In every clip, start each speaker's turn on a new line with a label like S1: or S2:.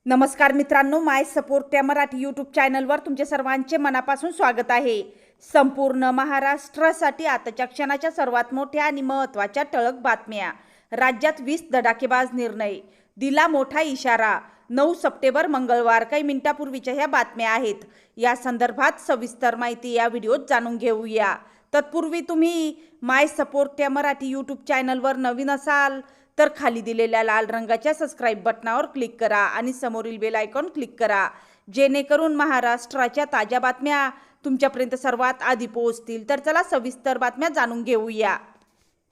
S1: नमस्कार मित्रांनो, माय सपोर्ट या मराठी यूट्यूब चॅनलवर तुमचे सर्वांचे मनापासून स्वागत आहे। संपूर्ण महाराष्ट्रासाठी आताच्या क्षणाच्या सर्वात मोठ्या आणि महत्त्वाच्या ठळक बातम्या। राज्यात 20 धडाकेबाज निर्णय, दिला मोठा इशारा। 9 सप्टेंबर मंगळवार, काही मिनिटापूर्वीच्या ह्या बातम्या आहेत। या संदर्भात सविस्तर माहिती या व्हिडिओत जाणून घेऊया। तत्पूर्वी तुम्ही माय सपोर्ट या मराठी यूट्यूब चॅनलवर नवीन असाल तर खाली दिलेल्या लाल रंगाच्या सबस्क्राइब बटनावर क्लिक करा आणि समोरील बेल आयकॉन क्लिक करा, जेणेकरून महाराष्ट्राच्या ताज्या बातम्या तुमच्यापर्यंत सर्वात आधी पोहोचतील। तर चला सविस्तर बातम्या जाणून घेऊया।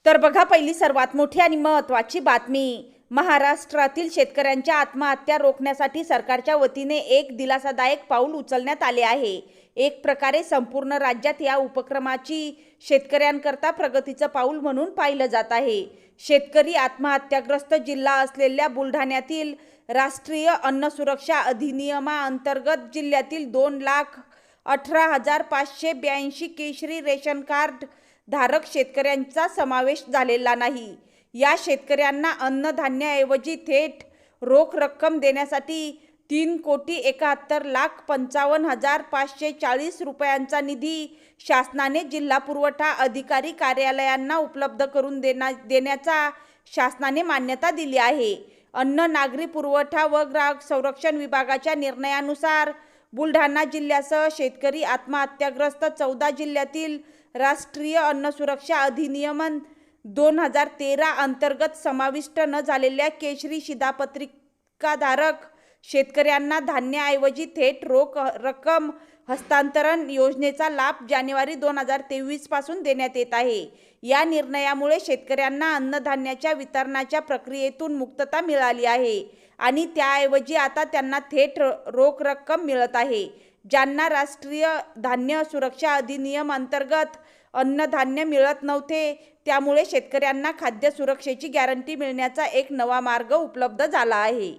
S1: तर बघा, पहिली सर्वात मोठी आणि महत्त्वाची बातमी। महाराष्ट्रातील शेतकऱ्यांच्या आत्महत्या रोखण्यासाठी सरकारच्या वतीने एक दिलासादायक पाऊल उचलण्यात आले आहे। एक प्रकारे संपूर्ण राज्यात या उपक्रमाची शेतकऱ्यांकरता प्रगतीचं पाऊल म्हणून पाहिलं जात आहे। शेतकरी आत्महत्याग्रस्त जिल्हा असलेल्या बुलढाण्यातील राष्ट्रीय अन्न सुरक्षा अधिनियमाअंतर्गत जिल्ह्यातील 2,18,582 केशरी रेशन कार्ड धारक शेतकऱ्यांचा समावेश झालेला नाही। या शेतकऱ्यांना अन्नधान्याऐवजी थेट रोख रक्कम देण्यासाठी 3,71,55,540 रुपयांचा निधी शासनाने जिल्हा पुरवठा अधिकारी कार्यालयांना उपलब्ध करून देण्याचा शासनाने मान्यता दिली आहे। अन्न नागरी पुरवठा व ग्राहक संरक्षण विभागाच्या निर्णयानुसार बुलढाणा जिल्ह्यासह शेतकरी आत्महत्याग्रस्त 14 जिल्ह्यातील राष्ट्रीय अन्न सुरक्षा अधिनियम 2013 अंतर्गत समाविष्ट न झालेल्या केशरी शिधापत्रिकाधारक शेतकऱ्यांना धान्याऐवजी थेट रोख रक्कम हस्तांतरण योजनेचा लाभ जानेवारी 2023 पासून देण्यात येत आहे। या निर्णयामुळे शेतकऱ्यांना अन्नधान्याच्या वितरणाच्या प्रक्रियेतून मुक्तता मिळाली आहे आणि त्याऐवजी आता त्यांना थेट रोख रक्कम मिळत आहे। ज्यांना राष्ट्रीय धान्य सुरक्षा अधिनियम अंतर्गत अन्नधान्य मिळत नव्हते, त्यामुळे शेतकऱ्यांना खाद्य सुरक्षेची गॅरंटी मिळण्याचा एक नवा मार्ग उपलब्ध झाला आहे।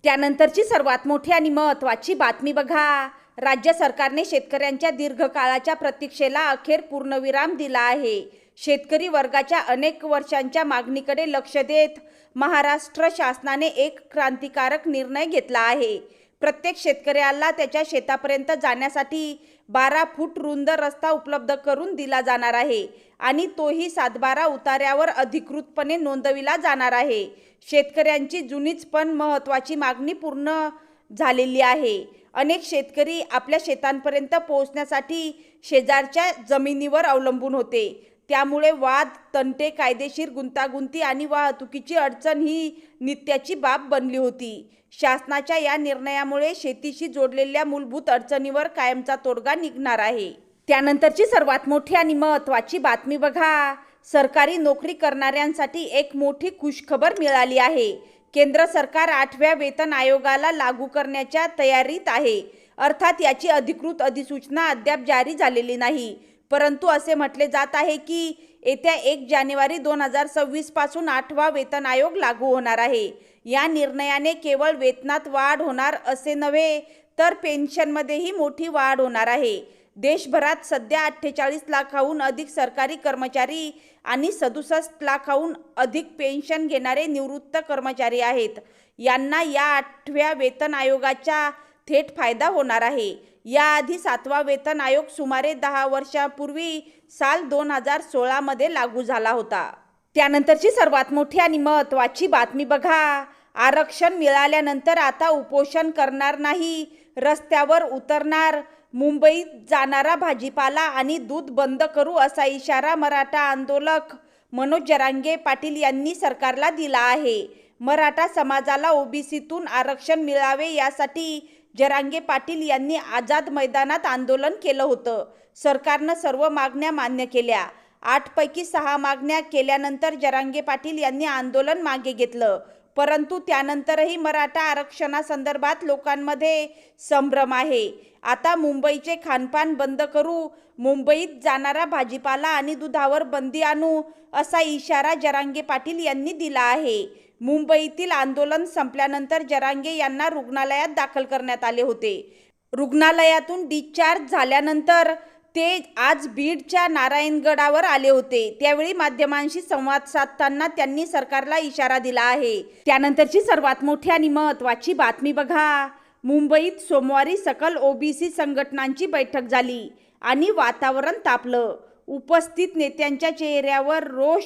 S1: त्यानंतरची सर्वात मोठी आणि महत्त्वाची बातमी बघा। राज्य सरकारने शेतकऱ्यांच्या दीर्घकाळाच्या प्रतीक्षेला अखेर पूर्णविराम दिला आहे। शेतकरी वर्गाच्या अनेक वर्षांच्या मागणीकडे लक्ष देत महाराष्ट्र शासनाने एक क्रांतिकारक निर्णय घेतला आहे। प्रत्येक शेतकऱ्याला त्याच्या शेतापर्यंत जाण्यासाठी 12 फूट रुंद रस्ता उपलब्ध करून दिला जाणार आहे आणि तोही 7/12 उतार्यावर अधिकृतपणे नोंदविला जाणार आहे। शेतकऱ्यांची जुनीच पण महत्त्वाची मागणी पूर्ण झालेली आहे। अनेक शेतकरी आपल्या शेतांपर्यंत पोहोचण्यासाठी शेजारच्या जमिनीवर अवलंबून होते, त्यामुळे वाद, तंटे, कायदेशीर गुंतागुंती आणि वाहतुकीची अडचण ही नित्याची बाब बनली होती। शासनाच्या या निर्णयामुळे शेतीशी जोडलेल्या मूलभूत अडचणीवर कायमचा तोडगा निघणार आहे। त्यानंतरची सर्वात मोठी आणि महत्त्वाची बातमी बघा। सरकारी नोकरी करणाऱ्यांसाठी एक मोठी खुशखबर मिळाली आहे। केंद्र सरकार 8व्या वेतन आयोगाला लागू करण्याच्या तयारीत आहे। अर्थात याची अधिकृत अधिसूचना अद्याप जारी झालेली नाही, परंतु असे म्हटले जात आहे की येत्या 1 जानेवारी 2026 पासून 8वा वेतन आयोग लागू होणार आहे। या निर्णयाने केवळ वेतनात वाढ होणार असे नव्हे, तर पेन्शनमध्येही मोठी वाढ होणार आहे। देशभरात सध्या 48 लाखाहून अधिक सरकारी कर्मचारी आणि 67 लाखाहून अधिक पेन्शन घेणारे निवृत्त कर्मचारी आहेत। यांना या 8व्या वेतन आयोगाचा थेट फायदा होणार आहे। याआधी 7वा वेतन आयोग सुमारे 10 वर्षांपूर्वी साल 2016 मध्ये लागू झाला होता। त्यानंतरची सर्वात मोठी आणि महत्त्वाची बातमी बघा। आरक्षण मिळाल्यानंतर आता उपोषण करणार नाही, रस्त्यावर उतरणार। मुंबईत जाणारा भाजीपाला आणि दूध बंद करू असा इशारा मराठा आंदोलक मनोज जरांगे पाटील यांनी सरकारला दिला आहे। मराठा समाजाला ओबीसीतून आरक्षण मिळावे यासाठी जरांगे पाटील यांनी आझाद मैदानात आंदोलन केलं होतं। सरकारनं सर्व मागण्या मान्य केल्या। 8 पैकी 6 मागण्या केल्यानंतर जरांगे पाटील यांनी आंदोलन मागे घेतलं, परंतु त्यानंतरही मराठा आरक्षणासंदर्भात लोकांमध्ये संभ्रम आहे। आता मुंबईचे खानपान बंद करू, मुंबईत जाणारा भाजीपाला आणि दुधावर बंदी आणू असा इशारा जरांगे पाटील यांनी दिला आहे। मुंबईतील आंदोलन संपल्यानंतर जरांगे यांना रुग्णालयात दाखल करण्यात आले होते। रुग्णालयातून डिस्चार्ज झाल्यानंतर ते आज बीडच्या नारायणगडावर आले होते. त्यावेळी माध्यमांशी संवाद साधताना त्यांनी सरकारला इशारा दिला आहे. त्यानंतरची सर्वात मोठी आणि महत्त्वाची बातमी बघा. मुंबईत सोमवारी सकल ओबीसी संघटनांची बैठक झाली आणि वातावरण तापलं. उपस्थित नेत्यांच्या चेहऱ्यावर रोष,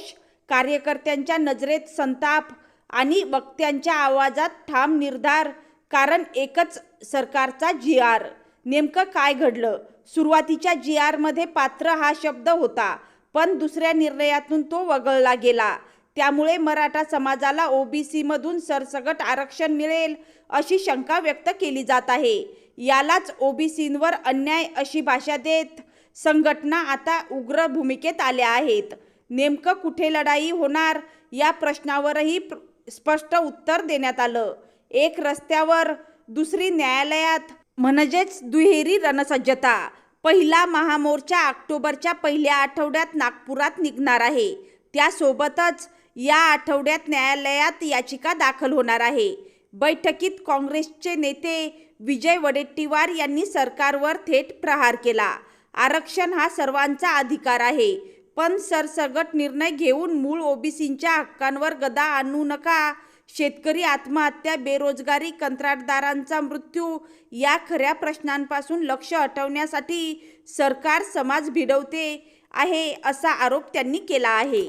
S1: कार्यकर्त्यांच्या नजरेत संताप आणि वक्त्यांच्या आवाजात ठाम निर्धार. कारण एकच सरकारचा जी.आर. नेमकं काय घडलं? सुरुवातीच्या जी.आर.मध्ये पात्र हा शब्द होता, पण दुसऱ्या निर्णयातून तो वगळला गेला. त्यामुळे मराठा समाजाला ओबीसीमधून सरसकट आरक्षण मिळेल अशी शंका व्यक्त केली जात आहे. यालाच ओबीसींवर अन्याय अशी भाषा देत संघटना आता उग्र भूमिकेत आल्या आहेत. नेमकं कुठे लढाई होणार या प्रश्नावरही स्पष्ट उत्तर देण्यात आलं. एक रस्त्यावर, दुसरी न्यायालयात, म्हणजेच दुहेरी रणसज्जता. पहिला महामोर्चा ऑक्टोबरच्या पहिल्या आठवड्यात नागपुरात निघणार आहे. त्यासोबतच या आठवड्यात न्यायालयात याचिका दाखल होणार आहे. बैठकीत काँग्रेसचे नेते विजय वडेट्टीवार यांनी सरकारवर थेट प्रहार केला. आरक्षण हा सर्वांचा अधिकार आहे, पण सरसकट निर्णय घेऊन मूळ ओबीसींच्या हक्कांवर गदा आणू नका. शेतकरी आत्महत्या, बेरोजगारी, कंत्राटदारांचा मृत्यू या खऱ्या प्रश्नांपासून लक्ष हटवण्यासाठी सरकार समाज भिडवते आहे असा आरोप त्यांनी केला आहे.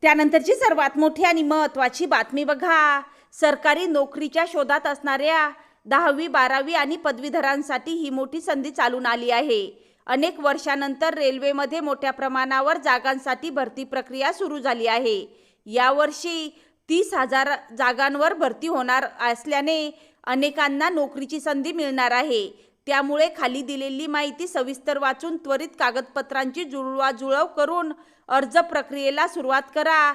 S1: त्यानंतरची सर्वात मोठी आणि महत्त्वाची बातमी बघा. सरकारी नोकरीच्या शोधात असणाऱ्या 10वी, 12वी आणि पदवीधरांसाठी ही मोठी संधी चालून आली आहे. अनेक वर्षानंतर रेल्वेमध्ये मोठ्या प्रमाणावर जागांसाठी भरती प्रक्रिया सुरू झाली आहे. यावर्षी 30,000 जागांवर भरती होणार असल्याने अनेकांना नोकरीची संधी मिळणार आहे. त्यामुळे खाली दिलेली माहिती सविस्तर वाचून त्वरित कागदपत्रांची जुळवाजुळव करून अर्ज प्रक्रियेला सुरुवात करा.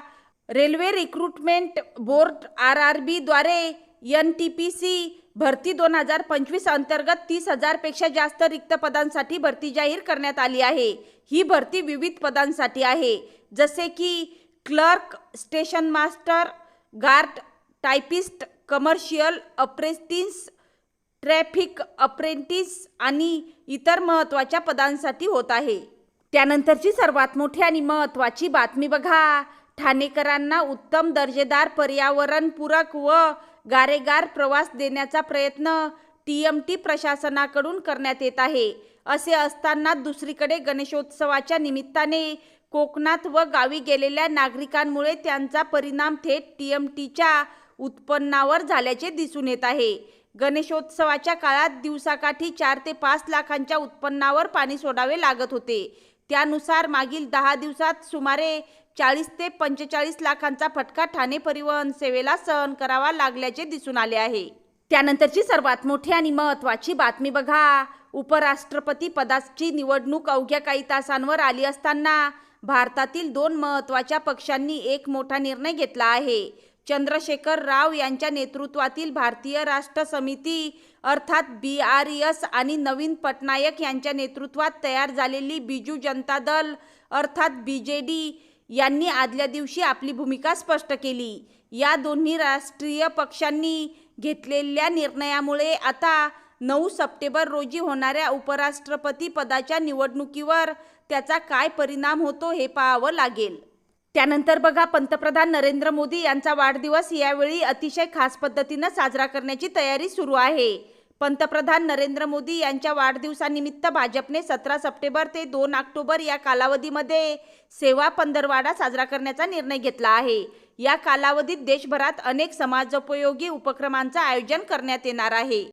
S1: रेल्वे रिक्रुटमेंट बोर्ड RRB द्वारे NTPC भरती 2025 अंतर्गत 30,000 पेक्षा जास्त रिक्त पदांसाठी भरती जाहीर करण्यात आली आहे. ही भरती विविध पदांसाठी आहे, जसे की clerk, station master, guard, typist, commercial apprentice, traffic apprentice आणि इतर महत्त्वाच्या पदांसाठी होत आहे. त्यानंतरची सर्वात मोठी आणि महत्त्वाची बातमी बघा. ठाणेकरांना उत्तम दर्जेदार, पर्यावरणपूरक व गारेगार प्रवास देण्याचा प्रयत्न TMT प्रशासनाकडून करण्यात येत आहे. असे असताना दुसरीकडे गणेशोत्सवाच्या निमित्ताने कोकणात व गावी गेलेल्या नागरिकांमुळे त्यांचा परिणाम थेट TMTच्या उत्पन्नावर झाल्याचे दिसून येत आहे. गणेशोत्सवाच्या काळात दिवसाकाठी 4 ते 5 लाखांच्या उत्पन्नावर पाणी सोडावे लागत होते. त्यानुसार मागील 10 दिवसात सुमारे 40 ते 45 लाखांचा फटका ठाणे परिवहन सेवेला सहन करावा लागल्याचे दिसून आले आहे. त्यानंतरची सर्वात मोठी आणि महत्त्वाची बातमी बघा. उपराष्ट्रपती पदाची निवडणूक अवघ्या काही तासांवर आली असताना भारतातील 2 महत्त्वाच्या पक्षांनी एक मोठा निर्णय घेतला आहे. चंद्रशेखर राव यांच्या नेतृत्वातील भारतीय राष्ट्र समिती अर्थात BRS आणि नवीन पटनायक यांच्या नेतृत्वात तयार झालेली बिजू जनता दल अर्थात BJD यांनी आदल्या दिवशी आपली भूमिका स्पष्ट केली. या दोन्ही राष्ट्रीय पक्षांनी घेतलेल्या निर्णयामुळे आता 9 सप्टेंबर रोजी होणाऱ्या उपराष्ट्रपती पदाच्या निवडणुकीवर त्याचा काय परिणाम होतो हे पाहावं लागेल. त्यानंतर बघा, पंतप्रधान नरेंद्र मोदी यांचा वाढदिवस यावेळी अतिशय खास पद्धतीनं साजरा करण्याची तयारी सुरू आहे. पंतप्रधान नरेंद्र मोदी यांच्या वाढदिवसानिमित्त भाजपने 17 सप्टेंबर ते 2 ऑक्टोबर या कालावधीमध्ये सेवा पंधरवाडा साजरा करण्याचा निर्णय घेतला आहे. या कालावधीत देशभरात अनेक समाजोपयोगी उपक्रमांचं आयोजन करण्यात येणार आहे.